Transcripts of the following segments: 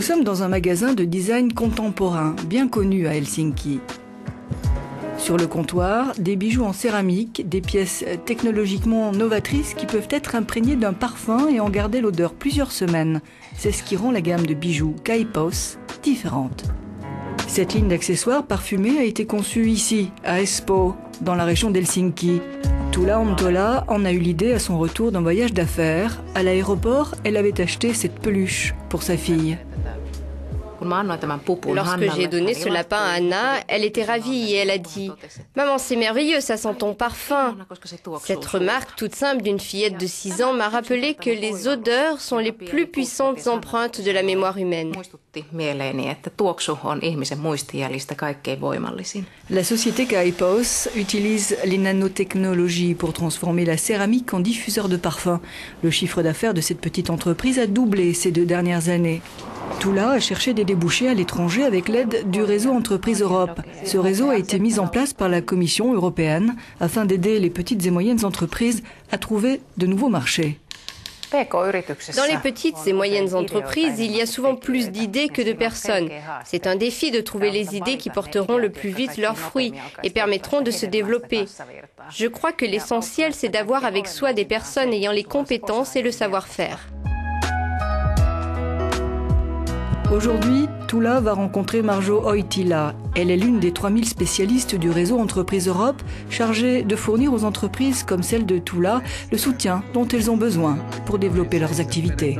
sommes dans un magasin de design contemporain, bien connu à Helsinki. Sur le comptoir, des bijoux en céramique, des pièces technologiquement novatrices qui peuvent être imprégnées d'un parfum et en garder l'odeur plusieurs semaines. C'est ce qui rend la gamme de bijoux Kaipaus différente. Cette ligne d'accessoires parfumés a été conçue ici, à Espoo, dans la région d'Helsinki. Tuula Hontola en a eu l'idée à son retour d'un voyage d'affaires. À l'aéroport, elle avait acheté cette peluche pour sa fille. Lorsque j'ai donné ce lapin à Anna, elle était ravie et elle a dit « Maman, c'est merveilleux, ça sent ton parfum ». Cette remarque toute simple d'une fillette de 6 ans m'a rappelé que les odeurs sont les plus puissantes empreintes de la mémoire humaine. La société Kaipaus utilise les nanotechnologies pour transformer la céramique en diffuseur de parfums. Le chiffre d'affaires de cette petite entreprise a doublé ces 2 dernières années. Tuula a cherché des débouchés à l'étranger avec l'aide du réseau Entreprises Europe. Ce réseau a été mis en place par la Commission européenne afin d'aider les petites et moyennes entreprises à trouver de nouveaux marchés. Dans les petites et moyennes entreprises, il y a souvent plus d'idées que de personnes. C'est un défi de trouver les idées qui porteront le plus vite leurs fruits et permettront de se développer. Je crois que l'essentiel, c'est d'avoir avec soi des personnes ayant les compétences et le savoir-faire. Aujourd'hui, Tuula va rencontrer Marjo Oitila. Elle est l'une des 3000 spécialistes du réseau Entreprises Europe, chargée de fournir aux entreprises comme celle de Tuula le soutien dont elles ont besoin pour développer leurs activités.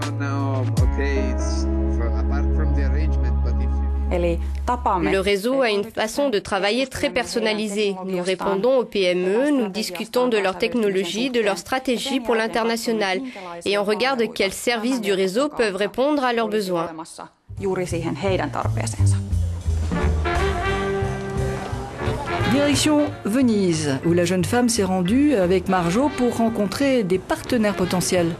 Le réseau a une façon de travailler très personnalisée. Nous répondons aux PME, nous discutons de leur technologie, de leur stratégie pour l'international et on regarde quels services du réseau peuvent répondre à leurs besoins. Direction Venise, où la jeune femme s'est rendue avec Marjo pour rencontrer des partenaires potentiels.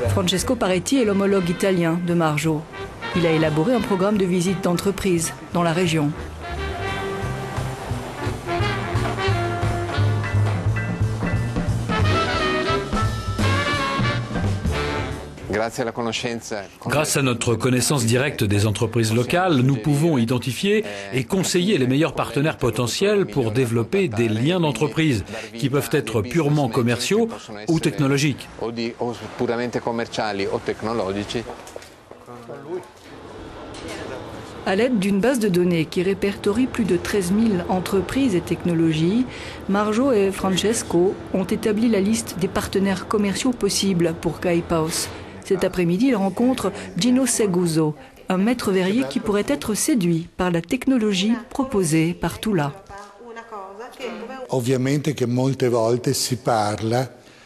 Francesco Paretti est l'homologue italien de Marjo. Il a élaboré un programme de visite d'entreprise dans la région. Grâce à notre connaissance directe des entreprises locales, nous pouvons identifier et conseiller les meilleurs partenaires potentiels pour développer des liens d'entreprise qui peuvent être purement commerciaux ou technologiques. À l'aide d'une base de données qui répertorie plus de 13 000 entreprises et technologies, Marjo et Francesco ont établi la liste des partenaires commerciaux possibles pour Kaipaus. Cet après-midi, ils rencontrent Gino Seguso, un maître verrier qui pourrait être séduit par la technologie proposée par Tuula.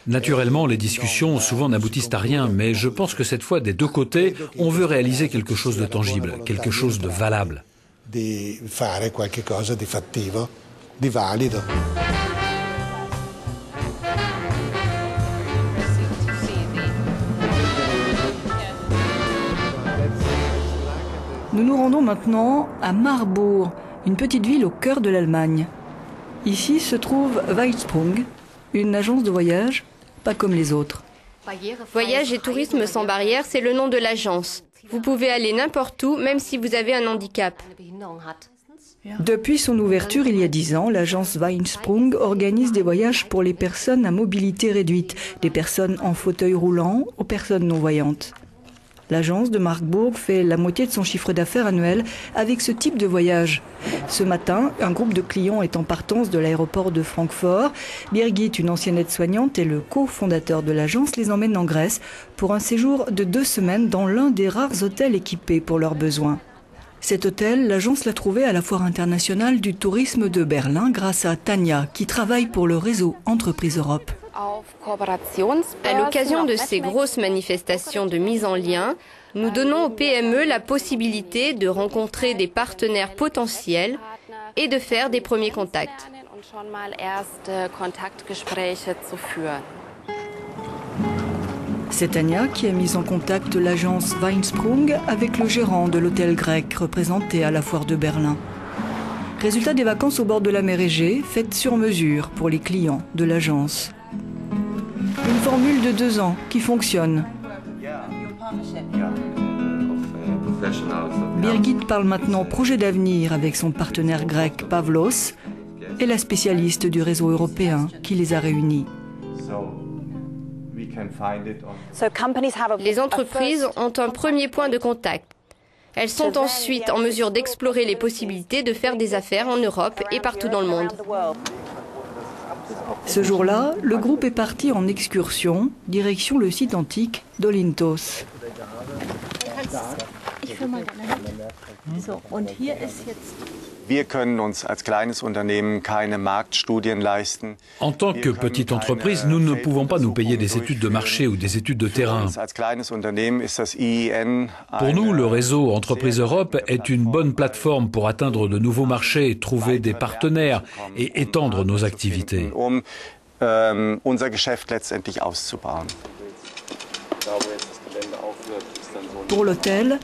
Naturellement, les discussions souvent n'aboutissent à rien, mais je pense que cette fois, des deux côtés, on veut réaliser quelque chose de tangible, quelque chose de valable. Nous nous rendons maintenant à Marbourg, une petite ville au cœur de l'Allemagne. Ici se trouve Weitsprung, une agence de voyage pas comme les autres. Voyage et tourisme sans barrière, c'est le nom de l'agence. Vous pouvez aller n'importe où, même si vous avez un handicap. Depuis son ouverture il y a 10 ans, l'agence Weitsprung organise des voyages pour les personnes à mobilité réduite, des personnes en fauteuil roulant aux personnes non-voyantes. L'agence de Marbourg fait la moitié de son chiffre d'affaires annuel avec ce type de voyage. Ce matin, un groupe de clients est en partance de l'aéroport de Francfort. Birgit, une ancienne aide-soignante et le cofondateur de l'agence, les emmène en Grèce pour un séjour de 2 semaines dans l'un des rares hôtels équipés pour leurs besoins. Cet hôtel, l'agence l'a trouvé à la Foire internationale du tourisme de Berlin grâce à Tania, qui travaille pour le réseau Entreprises Europe. À l'occasion de ces grosses manifestations de mise en lien, nous donnons aux PME la possibilité de rencontrer des partenaires potentiels et de faire des premiers contacts. C'est Tania qui a mis en contact l'agence Weitsprung avec le gérant de l'hôtel grec représenté à la Foire de Berlin. Résultat des vacances au bord de la mer Égée, faites sur mesure pour les clients de l'agence. Une formule de 2 ans qui fonctionne. Birgit parle maintenant projet d'avenir avec son partenaire grec Pavlos et la spécialiste du réseau européen qui les a réunis. Les entreprises ont un premier point de contact. Elles sont ensuite en mesure d'explorer les possibilités de faire des affaires en Europe et partout dans le monde. Ce jour-là, le groupe est parti en excursion, direction le site antique d'Olinthos. En tant que petite entreprise, nous ne pouvons pas nous payer des études de marché ou des études de terrain. Pour nous, le réseau Entreprise Europe est une bonne plateforme pour atteindre de nouveaux marchés, trouver des partenaires et étendre nos activités. Pour l'hôtel,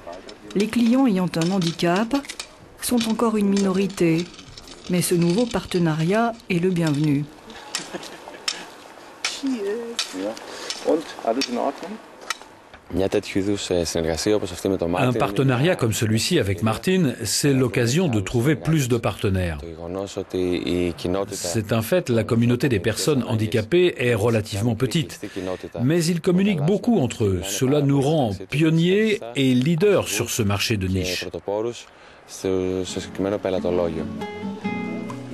les clients ayant un handicap sont encore une minorité, mais ce nouveau partenariat est le bienvenu. Un partenariat comme celui-ci avec Martin, c'est l'occasion de trouver plus de partenaires. C'est un fait, la communauté des personnes handicapées est relativement petite, mais ils communiquent beaucoup entre eux. Cela nous rend pionniers et leaders sur ce marché de niche.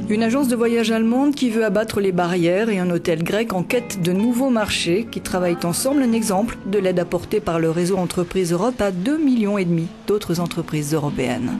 Une agence de voyage allemande qui veut abattre les barrières et un hôtel grec en quête de nouveaux marchés qui travaillent ensemble, un exemple de l'aide apportée par le réseau Entreprise Europe à 2,5 millions d'autres entreprises européennes.